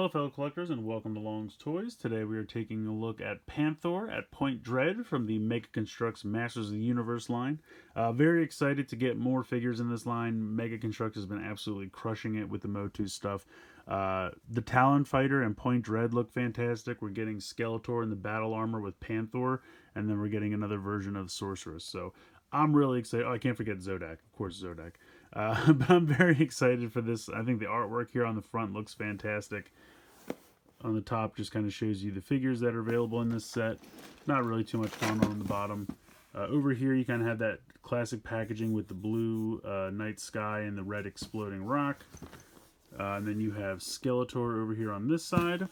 Hello fellow collectors and welcome to Long's Toys. Today we are taking a look at Panthor at Point Dread from the Mega Construx Masters of the Universe line. Very excited to get more figures in this line. Mega Construx has been absolutely crushing it with the Motu stuff. The Talon Fighter and Point Dread look fantastic. We're getting Skeletor in the battle armor with Panthor, and then we're getting another version of Sorceress. So I'm really excited. Oh, I can't forget Zodak. Of course, Zodak. But I'm very excited for this. I think the artwork here on the front looks fantastic. On the top just kind of shows you the figures that are available in this set. Not really too much going on the bottom. Over here you kind of have that classic packaging with the blue night sky and the red exploding rock. And then you have Skeletor over here on this side.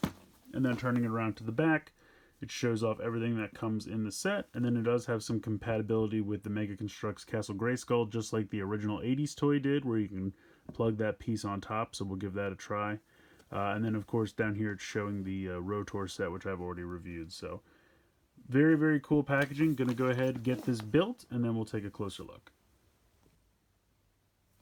And then turning it around to the back, it shows off everything that comes in the set. And then it does have some compatibility with the Mega Construx Castle Grayskull, just like the original 80s toy did, where you can plug that piece on top. So we'll give that a try. And then, of course, down here it's showing the Rotor set, which I've already reviewed. So, very, very cool packaging. Going to go ahead and get this built, and then we'll take a closer look.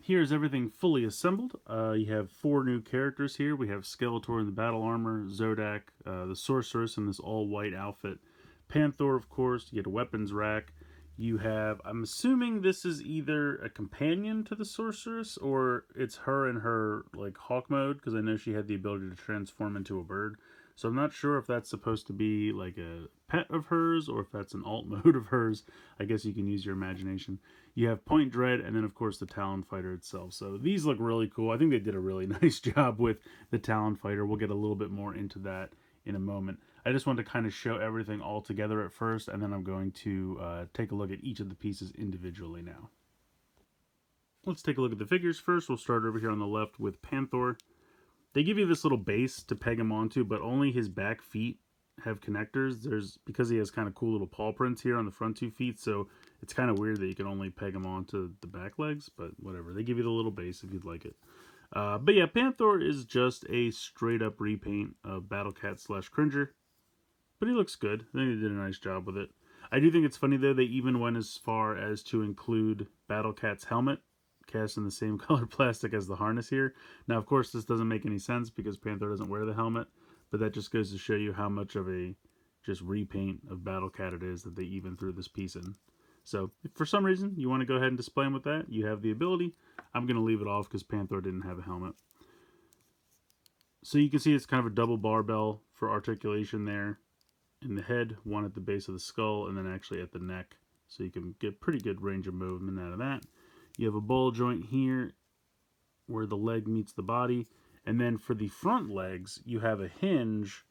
Here's everything fully assembled. You have 4 new characters here. We have Skeletor in the battle armor, Zodak, the Sorceress in this all-white outfit, Panthor, of course. You get a weapons rack. You have, I'm assuming this is either a companion to the Sorceress or it's her in her like hawk mode, because I know she had the ability to transform into a bird. So I'm not sure if that's supposed to be like a pet of hers or if that's an alt mode of hers. I guess you can use your imagination. You have Point Dread and then of course the Talon Fighter itself. So these look really cool. I think they did a really nice job with the Talon Fighter. We'll get a little bit more into that in a moment. I just want to kind of show everything all together at first, and then I'm going to take a look at each of the pieces individually now. Let's take a look at the figures first. We'll start over here on the left with Panthor. They give you this little base to peg him onto, but only his back feet have connectors. Because he has kind of cool little paw prints here on the front 2 feet, so it's kind of weird that you can only peg him onto the back legs, but whatever. They give you the little base if you'd like it. But yeah, Panthor is just a straight up repaint of Battle Cat / Cringer. But he looks good. I think they did a nice job with it. I do think it's funny, though, they even went as far as to include Battle Cat's helmet, cast in the same colored plastic as the harness here. Now, of course, this doesn't make any sense because Panthor doesn't wear the helmet, but that just goes to show you how much of a just repaint of Battle Cat it is that they even threw this piece in. So, if for some reason you want to go ahead and display him with that, you have the ability. I'm going to leave it off because Panthor didn't have a helmet. So you can see it's kind of a double barbell for articulation there. In the head, one at the base of the skull, and then actually at the neck. So you can get pretty good range of movement out of that. You have a ball joint here where the leg meets the body. And then for the front legs, you have a hinge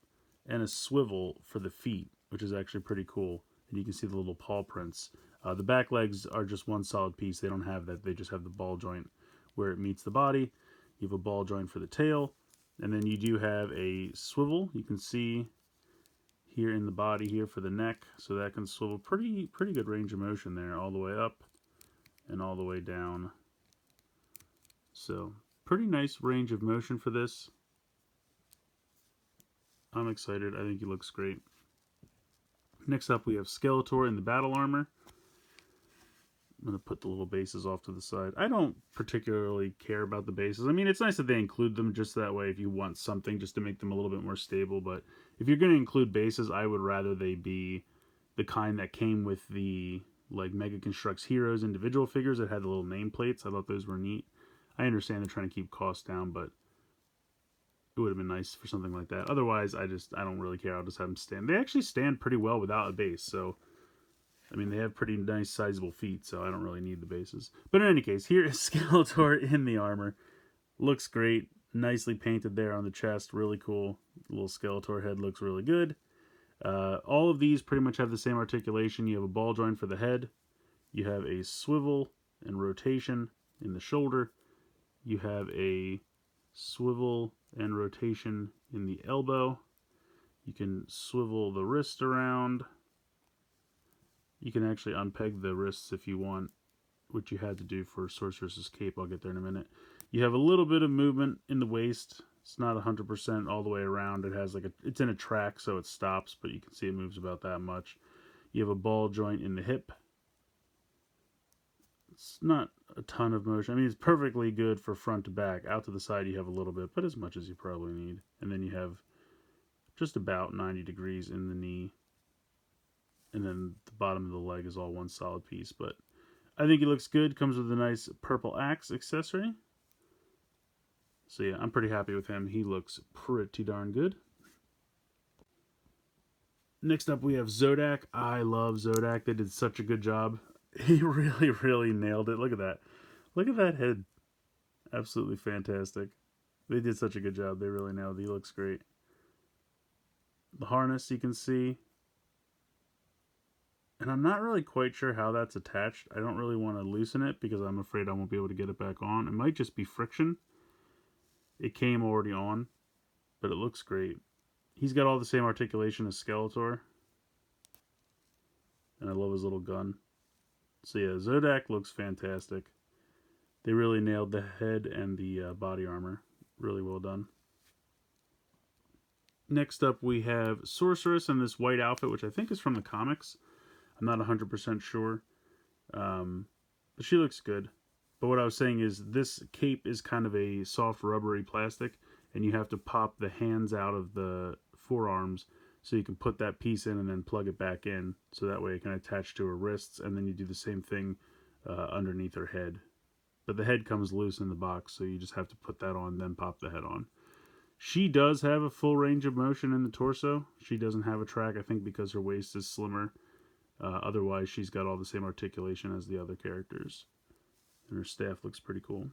and a swivel for the feet, which is actually pretty cool. And you can see the little paw prints. The back legs are just one solid piece. They don't have that. They just have the ball joint where it meets the body. You have a ball joint for the tail. And then you do have a swivel. You can see here in the body here for the neck, so that can swivel pretty good range of motion there, all the way up and all the way down. So pretty nice range of motion for this. I'm excited. I think he looks great. Next up we have Skeletor in the battle armor. I'm going to put the little bases off to the side. I don't particularly care about the bases. I mean, it's nice that they include them just that way if you want something just to make them a little bit more stable. But if you're going to include bases, I would rather they be the kind that came with the like Mega Construx Heroes individual figures that had the little nameplates. I thought those were neat. I understand they're trying to keep costs down, but it would have been nice for something like that. Otherwise, I don't really care. I'll just have them stand. They actually stand pretty well without a base, so I mean, they have pretty nice sizable feet, so I don't really need the bases. But in any case, here is Skeletor in the armor. Looks great. Nicely painted there on the chest. Really cool. The little Skeletor head looks really good. All of these pretty much have the same articulation. You have a ball joint for the head. You have a swivel and rotation in the shoulder. You have a swivel and rotation in the elbow. You can swivel the wrist around. You can actually unpeg the wrists if you want, which you had to do for Sorceress's cape. I'll get there in a minute. You have a little bit of movement in the waist. It's not 100% all the way around. It has it's in a track, so it stops, but you can see it moves about that much. You have a ball joint in the hip. It's not a ton of motion. I mean, it's perfectly good for front to back. Out to the side, you have a little bit, but as much as you probably need. And then you have just about 90 degrees in the knee. And then the bottom of the leg is all one solid piece. But I think he looks good. Comes with a nice purple axe accessory. So yeah, I'm pretty happy with him. He looks pretty darn good. Next up, we have Zodak. I love Zodak. They did such a good job. He really, really nailed it. Look at that. Look at that head. Absolutely fantastic. They did such a good job. They really nailed it. He looks great. The harness you can see. And I'm not really quite sure how that's attached. I don't really want to loosen it because I'm afraid I won't be able to get it back on. It might just be friction. It came already on, but it looks great. He's got all the same articulation as Skeletor. And I love his little gun. So yeah, Zodak looks fantastic. They really nailed the head and the body armor. Really well done. Next up we have Sorceress in this white outfit, which I think is from the comics. I'm not 100% sure. But she looks good. But what I was saying is this cape is kind of a soft rubbery plastic, and you have to pop the hands out of the forearms so you can put that piece in and then plug it back in, so that way it can attach to her wrists, and then you do the same thing underneath her head. But the head comes loose in the box, so you just have to put that on, then pop the head on. She does have a full range of motion in the torso. She doesn't have a track, I think, because her waist is slimmer. Otherwise, she's got all the same articulation as the other characters. And her staff looks pretty cool.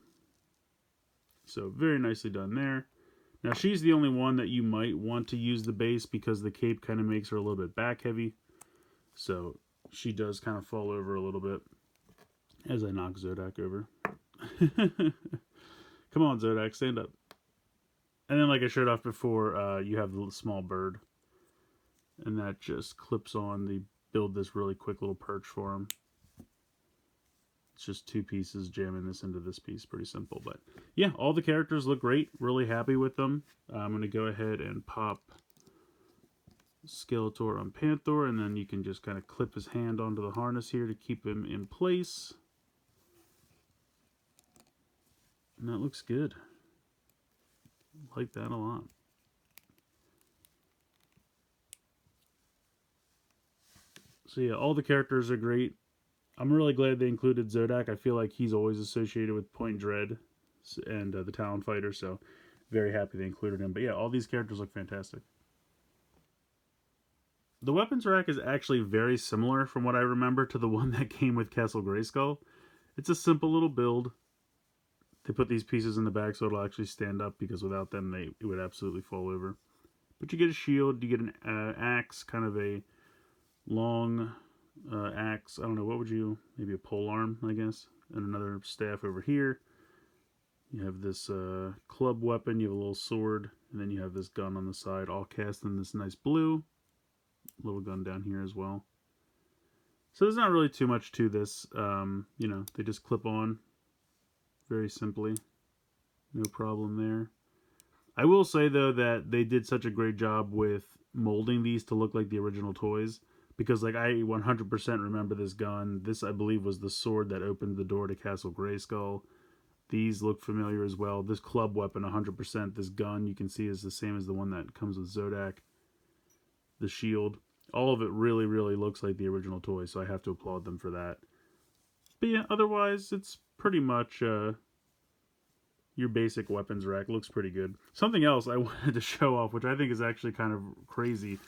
So, very nicely done there. Now, she's the only one that you might want to use the base because the cape kind of makes her a little bit back heavy. So, she does kind of fall over a little bit as I knock Zodak over. Come on, Zodak, stand up. And then, like I showed off before, you have the little small bird. And that just clips on. They build this really quick little perch for him. It's just two pieces jamming this into this piece. Pretty simple. But yeah, all the characters look great. Really happy with them. I'm going to go ahead and pop Skeletor on Panthor. And then you can just kind of clip his hand onto the harness here to keep him in place. And that looks good. I like that a lot. So yeah, all the characters are great. I'm really glad they included Zodak. I feel like he's always associated with Point Dread and the Talon Fighter, so very happy they included him. But yeah, all these characters look fantastic. The weapons rack is actually very similar, from what I remember, to the one that came with Castle Grayskull. It's a simple little build. They put these pieces in the back so it'll actually stand up, because without them it would absolutely fall over. But you get a shield, you get an axe, kind of a long axe. I don't know, what would you, maybe a pole arm, I guess. And another staff over here. You have this club weapon, you have a little sword, and then you have this gun on the side, all cast in this nice blue. Little gun down here as well. So there's not really too much to this. You know, they just clip on very simply. No problem there. I will say, though, that they did such a great job with molding these to look like the original toys. Because, like, I 100% remember this gun. This, I believe, was the sword that opened the door to Castle Grayskull. These look familiar as well. This club weapon, 100%. This gun, you can see, is the same as the one that comes with Zodak. The shield. All of it really, really looks like the original toy, so I have to applaud them for that. But yeah, otherwise, it's pretty much your basic weapons rack. Looks pretty good. Something else I wanted to show off, which I think is actually kind of crazy.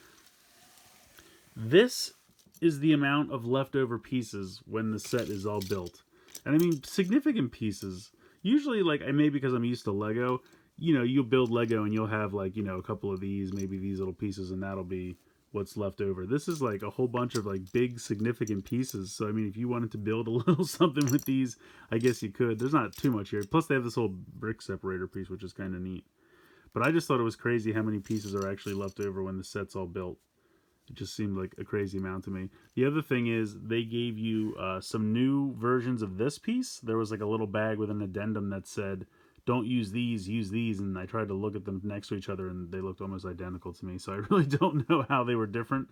This is the amount of leftover pieces when the set is all built. And I mean, significant pieces. Usually, like, maybe because I'm used to Lego, you know, you'll build Lego and you'll have, like, you know, a couple of these, maybe these little pieces, and that'll be what's left over. This is like a whole bunch of, like, big, significant pieces. So, I mean, if you wanted to build a little something with these, I guess you could. There's not too much here. Plus, they have this whole brick separator piece, which is kind of neat. But I just thought it was crazy how many pieces are actually left over when the set's all built. It just seemed like a crazy amount to me. The other thing is they gave you some new versions of this piece. There was like a little bag with an addendum that said, don't use these, use these. And I tried to look at them next to each other and they looked almost identical to me. So I really don't know how they were different,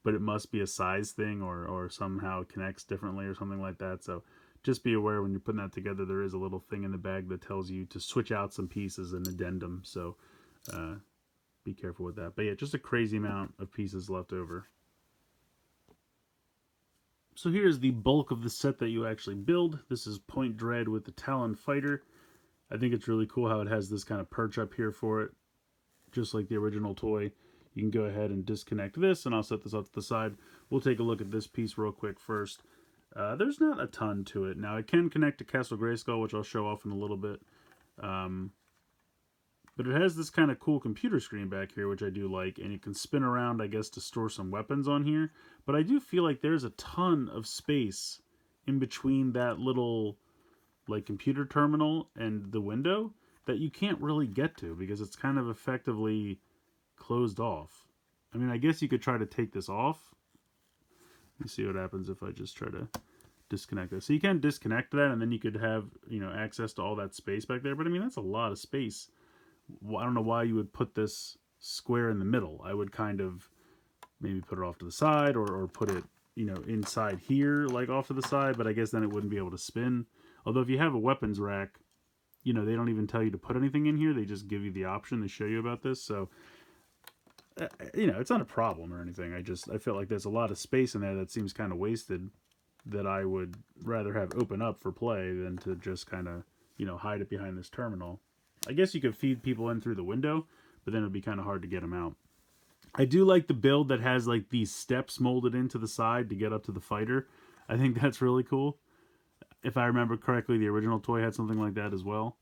but it must be a size thing or somehow it connects differently or something like that. So just be aware when you're putting that together, there is a little thing in the bag that tells you to switch out some pieces, an addendum. So be careful with that. But yeah, just a crazy amount of pieces left over. So here's the bulk of the set that you actually build. This is Point Dread with the Talon Fighter. I think it's really cool how it has this kind of perch up here for it, just like the original toy. You can go ahead and disconnect this, and I'll set this off to the side. We'll take a look at this piece real quick first. There's not a ton to it. Now, it can connect to Castle Grayskull, which I'll show off in a little bit. But it has this kind of cool computer screen back here, which I do like, and you can spin around, I guess, to store some weapons on here. But I do feel like there's a ton of space in between that little, like, computer terminal and the window that you can't really get to because it's kind of effectively closed off. I mean, I guess you could try to take this off. Let me see what happens if I just try to disconnect this. So you can disconnect that, and then you could have, you know, access to all that space back there. But I mean, that's a lot of space. I don't know why you would put this square in the middle. I would kind of maybe put it off to the side or put it, you know, inside here, like off to the side, but I guess then it wouldn't be able to spin. Although if you have a weapons rack, you know, they don't even tell you to put anything in here. They just give you the option. They show you about this. So, you know, it's not a problem or anything. I feel like there's a lot of space in there that seems kind of wasted that I would rather have open up for play than to just kind of, you know, hide it behind this terminal. I guess you could feed people in through the window, but then it would be kind of hard to get them out. I do like the build that has like these steps molded into the side to get up to the fighter. I think that's really cool. If I remember correctly, the original toy had something like that as well.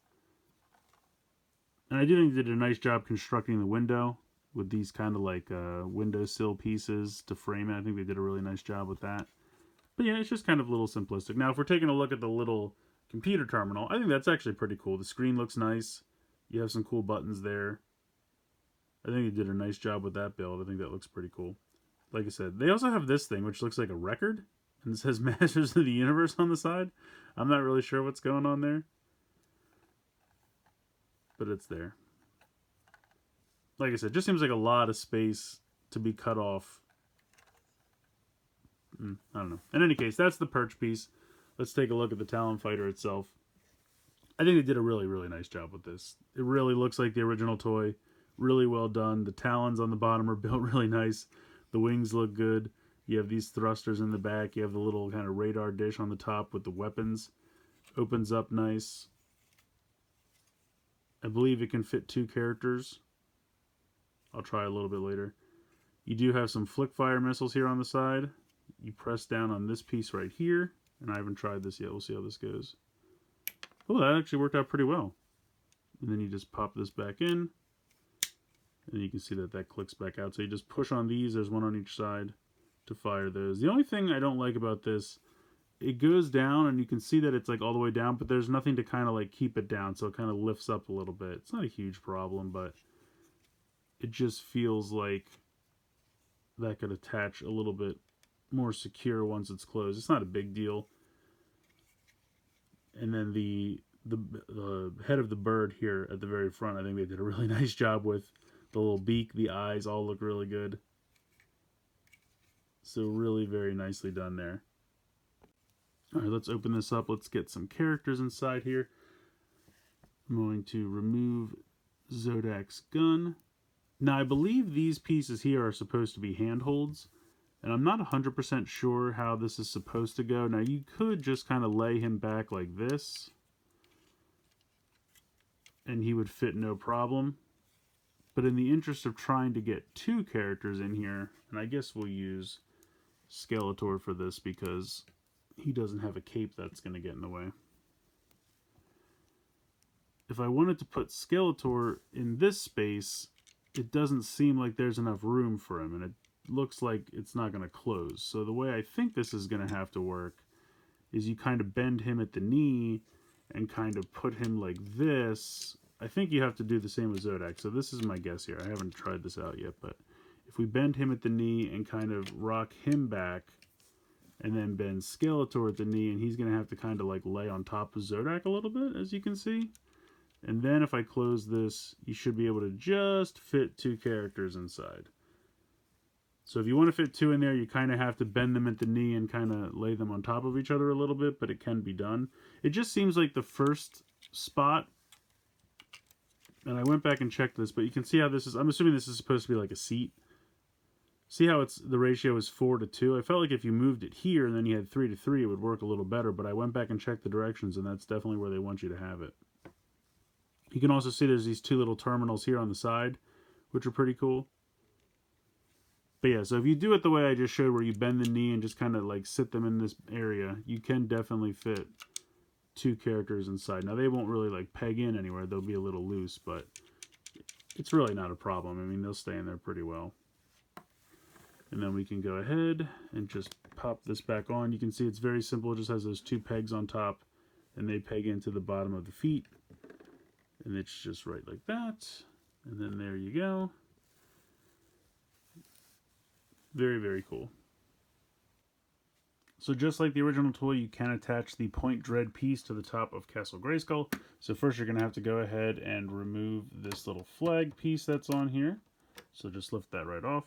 And I do think they did a nice job constructing the window with these kind of like windowsill pieces to frame it. I think they did a really nice job with that. But yeah, it's just kind of a little simplistic. Now, if we're taking a look at the little computer terminal, I think that's actually pretty cool. The screen looks nice. You have some cool buttons there. I think they did a nice job with that build. I think that looks pretty cool. Like I said, they also have this thing, which looks like a record. And it says Masters of the Universe on the side. I'm not really sure what's going on there. But it's there. Like I said, just seems like a lot of space to be cut off. I don't know. In any case, that's the perch piece. Let's take a look at the Talon Fighter itself. I think they did a really, really nice job with this. It really looks like the original toy. Really well done. The talons on the bottom are built really nice. The wings look good. You have these thrusters in the back. You have the little kind of radar dish on the top with the weapons. Opens up nice. I believe it can fit 2 characters. I'll try a little bit later. You do have some flick fire missiles here on the side. You press down on this piece right here. And I haven't tried this yet. We'll see how this goes. Oh, that actually worked out pretty well. And then you just pop this back in. And you can see that that clicks back out. So you just push on these. There's one on each side to fire those. The only thing I don't like about this, it goes down and you can see that it's like all the way down, but there's nothing to kind of like keep it down. So it kind of lifts up a little bit. It's not a huge problem, but it just feels like that could attach a little bit more secure once it's closed. It's not a big deal. And then the head of the bird here at the very front, I think they did a really nice job with. The little beak, the eyes all look really good. So really very nicely done there. Alright, let's open this up. Let's get some characters inside here. I'm going to remove Zodak's gun. Now I believe these pieces here are supposed to be handholds. And I'm not 100% sure how this is supposed to go. Now you could just kind of lay him back like this. And he would fit no problem. But in the interest of trying to get 2 characters in here, and I guess we'll use Skeletor for this because he doesn't have a cape that's going to get in the way. If I wanted to put Skeletor in this space, it doesn't seem like there's enough room for him, and it looks like it's not going to close. So the way I think this is going to have to work is you kind of bend him at the knee and kind of put him like this. I think you have to do the same with Zodak. So this is my guess here. I haven't tried this out yet, but if we bend him at the knee and kind of rock him back and then bend Skeletor at the knee, and he's going to have to kind of like lay on top of Zodak a little bit, as you can see. And then if I close this, you should be able to just fit 2 characters inside. So if you want to fit 2 in there, you kind of have to bend them at the knee and kind of lay them on top of each other a little bit, but it can be done. It just seems like the first spot, and I went back and checked this, but you can see how this is, I'm assuming this is supposed to be like a seat. See how the ratio is 4 to 2? I felt like if you moved it here and then you had 3 to 3, it would work a little better, but I went back and checked the directions, and that's definitely where they want you to have it. You can also see there's these 2 little terminals here on the side, which are pretty cool. But yeah, so if you do it the way I just showed, where you bend the knee and just kind of like sit them in this area, you can definitely fit 2 characters inside. Now they won't really like peg in anywhere, they'll be a little loose, but it's really not a problem. I mean, they'll stay in there pretty well. And then we can go ahead and just pop this back on. You can see it's very simple, it just has those 2 pegs on top, and they peg into the bottom of the feet. And it's just right like that. And then there you go. Very, very cool. So just like the original toy, you can attach the Point Dread piece to the top of Castle Grayskull. So first you're going to have to go ahead and remove this little flag piece that's on here. So just lift that right off.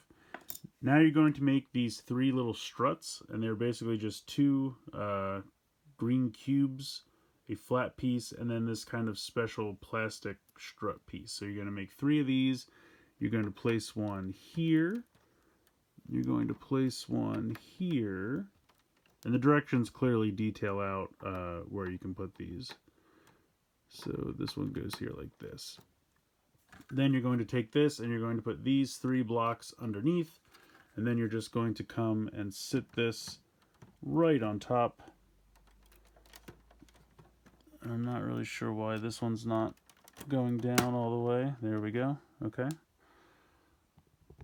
Now you're going to make these 3 little struts, and they're basically just 2 green cubes, a flat piece, and then this kind of special plastic strut piece. So you're going to make 3 of these. You're going to place one here. You're going to place one here, and the directions clearly detail out where you can put these. So this one goes here like this. Then you're going to take this and you're going to put these 3 blocks underneath, and then you're just going to come and sit this right on top. I'm not really sure why this one's not going down all the way. There we go. Okay.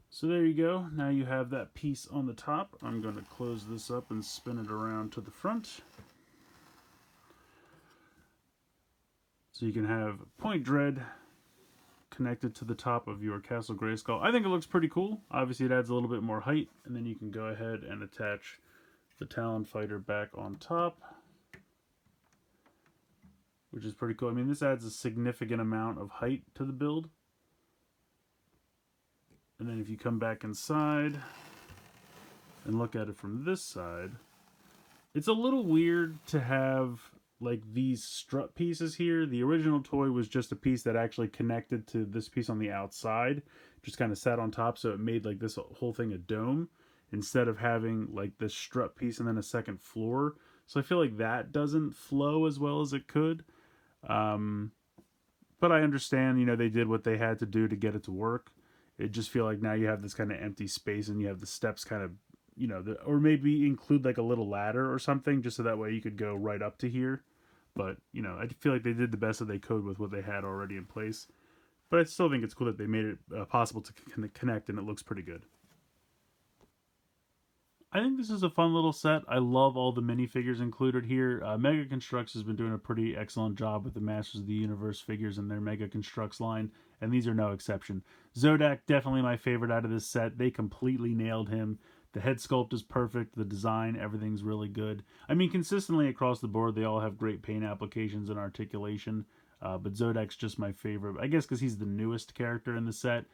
So there you go. Now you have that piece on the top. I'm going to close this up and spin it around to the front. So you can have Point Dread connected to the top of your Castle Grayskull. I think it looks pretty cool. Obviously it adds a little bit more height, and then you can go ahead and attach the Talon Fighter back on top, which is pretty cool. I mean, this adds a significant amount of height to the build. And then if you come back inside and look at it from this side, it's a little weird to have like these strut pieces here. The original toy was just a piece that actually connected to this piece on the outside, just kind of sat on top, so it made like this whole thing a dome instead of having like this strut piece and then a second floor. So I feel like that doesn't flow as well as it could. But I understand, you know, they did what they had to do to get it to work. It just feel like now you have this kind of empty space and you have the steps kind of, you know, or maybe include like a little ladder or something just so that way you could go right up to here. But, you know, I feel like they did the best that they could with what they had already in place. But I still think it's cool that they made it possible to connect, and it looks pretty good. I think this is a fun little set. I love all the minifigures included here. Mega Construx has been doing a pretty excellent job with the Masters of the Universe figures in their Mega Construx line, and these are no exception. Zodak, definitely my favorite out of this set. They completely nailed him. The head sculpt is perfect. The design, everything's really good. I mean, consistently across the board, they all have great paint applications and articulation, but Zodak's just my favorite. I guess because he's the newest character in the set.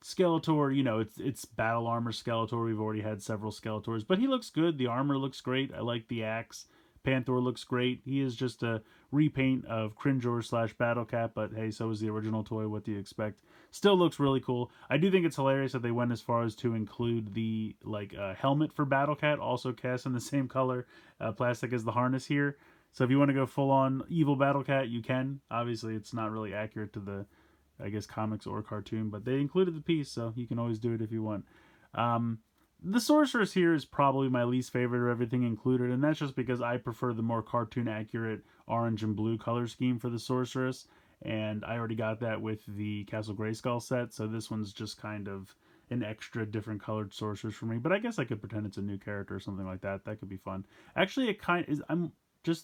Skeletor, you know, it's battle armor Skeletor. We've already had several Skeletors, but he looks good. The armor looks great. I like the axe. Panthor looks great. He is just a repaint of Cringor / Battlecat, but hey, so is the original toy. What do you expect? Still looks really cool. I do think it's hilarious that they went as far as to include the helmet for Battlecat, also cast in the same color plastic as the harness here. So if you want to go full on evil Battlecat, you can. Obviously, it's not really accurate to the, I guess, comics or cartoon, but they included the piece, so you can always do it if you want. The Sorceress here is probably my least favorite of everything included, and that's just because I prefer the more cartoon-accurate orange and blue color scheme for the Sorceress, and I already got that with the Castle Grayskull set, so this one's just kind of an extra different colored Sorceress for me, but I guess I could pretend it's a new character or something like that. That could be fun. Actually, it kind is,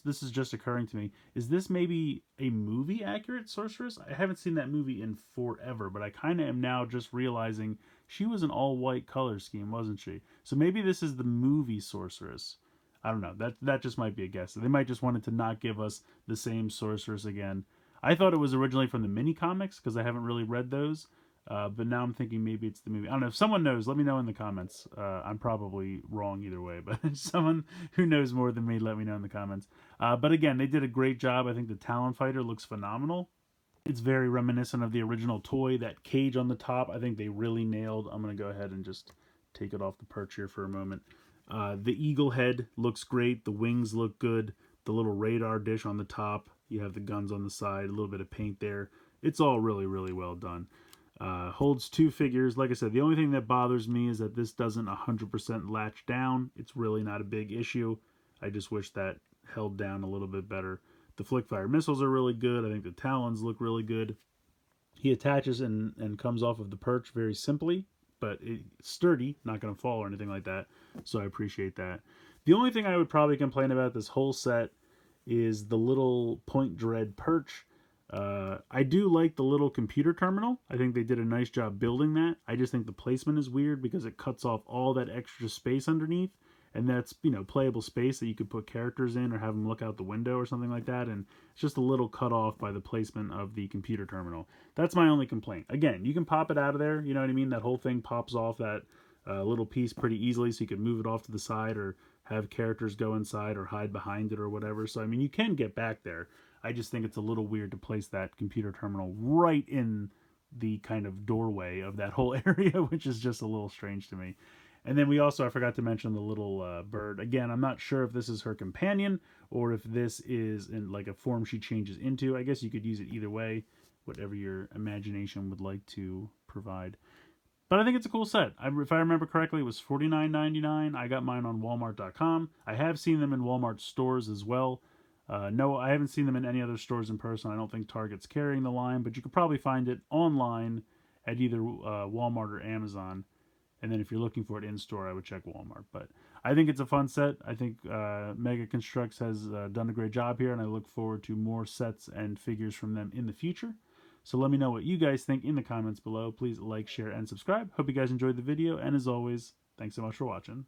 this is just occurring to me. Is this maybe a movie accurate Sorceress? I haven't seen that movie in forever, but I kind of am now just realizing she was an all white color scheme, wasn't she? So maybe this is the movie Sorceress. I don't know. That just might be a guess. They might just wanted to not give us the same Sorceress again. I thought it was originally from the mini comics because I haven't really read those. But now I'm thinking maybe it's the movie. I don't know. If someone knows, let me know in the comments. I'm probably wrong either way, but someone who knows more than me, let me know in the comments. But again, they did a great job. I think the Talon Fighter looks phenomenal. It's very reminiscent of the original toy. That cage on the top, I think they really nailed. I'm going to go ahead and just take it off the perch here for a moment. The eagle head looks great. The wings look good. The little radar dish on the top. You have the guns on the side. A little bit of paint there. It's all really, really well done. Holds 2 figures. Like I said, the only thing that bothers me is that this doesn't 100% latch down. It's really not a big issue. I just wish that held down a little bit better. The flick fire missiles are really good. I think the talons look really good. He attaches and comes off of the perch very simply, but it's sturdy, not going to fall or anything like that. So I appreciate that. The only thing I would probably complain about this whole set is the little point dread perch. I do like the little computer terminal. I think they did a nice job building that. I just think the placement is weird because it cuts off all that extra space underneath. And that's, you know, playable space that you could put characters in or have them look out the window or something like that. And it's just a little cut off by the placement of the computer terminal. That's my only complaint. Again, you can pop it out of there. You know what I mean? That whole thing pops off that little piece pretty easily. So you can move it off to the side or have characters go inside or hide behind it or whatever. So, I mean, you can get back there. I just think it's a little weird to place that computer terminal right in the kind of doorway of that whole area, which is just a little strange to me. And then we also, I forgot to mention the little bird. Again, I'm not sure if this is her companion or if this is in like a form she changes into. I guess you could use it either way, whatever your imagination would like to provide. But I think it's a cool set. If I remember correctly, it was $49.99. I got mine on Walmart.com. I have seen them in Walmart stores as well. No, I haven't seen them in any other stores in person. I don't think Target's carrying the line, but you could probably find it online at either Walmart or Amazon. And then if you're looking for it in store, I would check Walmart. But I think it's a fun set. I think Mega Construx has done a great job here, and I look forward to more sets and figures from them in the future. So let me know what you guys think in the comments below. Please like, share, and subscribe. Hope you guys enjoyed the video, and as always, thanks so much for watching.